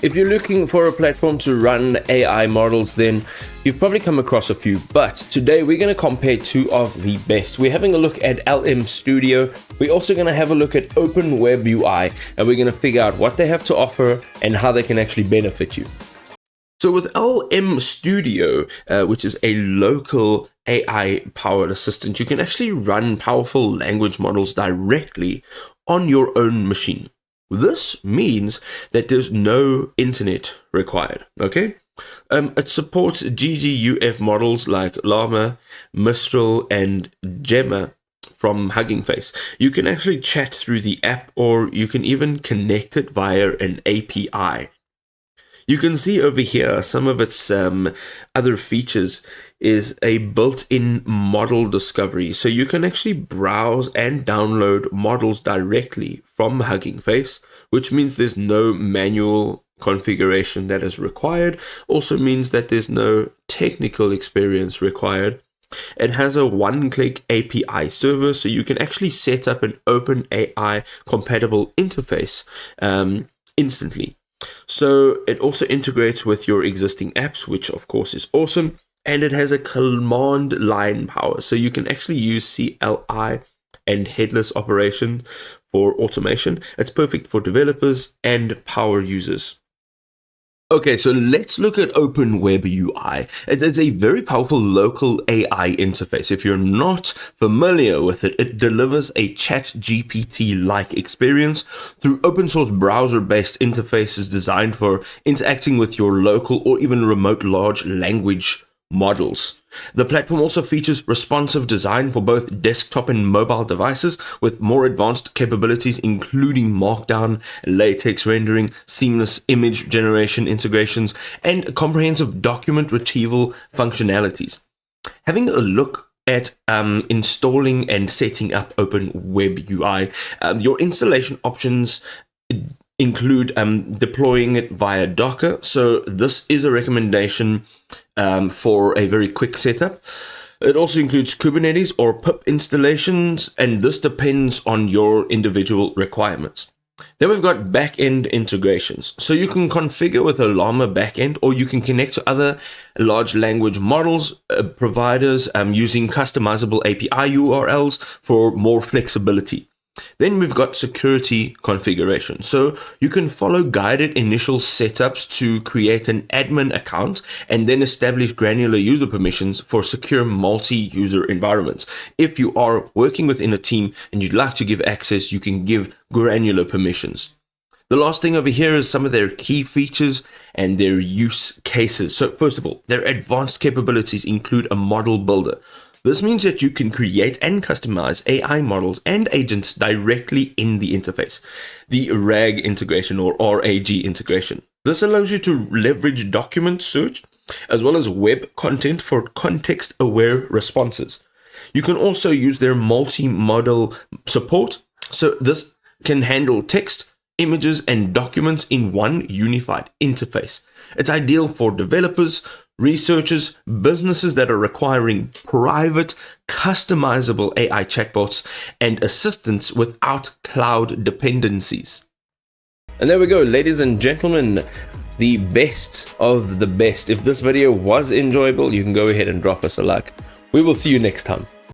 If you're looking for a platform to run AI models, then you've probably come across a few, but today we're going to compare two of the best. We're having a look at LM Studio. We're also going to have a look at Open WebUI, and we're going to figure out what they have to offer and how they can actually benefit you. So with LM Studio, which is a local AI-powered assistant, you can actually run powerful language models directly on your own machine. This means that there's no internet required, okay? It supports GGUF models like Llama, Mistral, and Gemma from Hugging Face. You can actually chat through the app, or you can even connect it via an API. You can see over here some of its other features is a built-in model discovery. So you can actually browse and download models directly from Hugging Face, which means there's no manual configuration that is required. Also means that there's no technical experience required. It has a one-click API server, so you can actually set up an OpenAI compatible interface instantly. So it also integrates with your existing apps, which of course is awesome. And it has a command line power. So you can actually use CLI and headless operation for automation. It's perfect for developers and power users. Okay, so let's look at Open WebUI. It is a very powerful local AI interface. If you're not familiar with it, it delivers a ChatGPT-like experience through open source browser-based interfaces designed for interacting with your local or even remote large language models. The platform also features responsive design for both desktop and mobile devices with more advanced capabilities, including markdown, latex rendering, seamless image generation integrations, and comprehensive document retrieval functionalities. Having a look at installing and setting up Open WebUI, your installation options include deploying it via Docker. So this is a recommendation for a very quick setup. It also includes Kubernetes or pip installations, and this depends on your individual requirements. Then we've got backend integrations. So you can configure with a Llama backend, or you can connect to other large language models providers using customizable API URLs for more flexibility. Then we've got security configuration. So you can follow guided initial setups to create an admin account and then establish granular user permissions for secure multi-user environments. If you are working within a team and you'd like to give access, you can give granular permissions. The last thing over here is some of their key features and their use cases. So first of all, their advanced capabilities include a model builder. This means that you can create and customize AI models and agents directly in the interface. The RAG integration or RAG integration. This allows you to leverage document search as well as web content for context-aware responses. You can also use their multi-modal support. So this can handle text, images, and documents in one unified interface. It's ideal for developers, researchers, businesses that are requiring private, customizable AI chatbots and assistants without cloud dependencies. And there we go, ladies and gentlemen, the best of the best. If this video was enjoyable, you can go ahead and drop us a like. We will see you next time.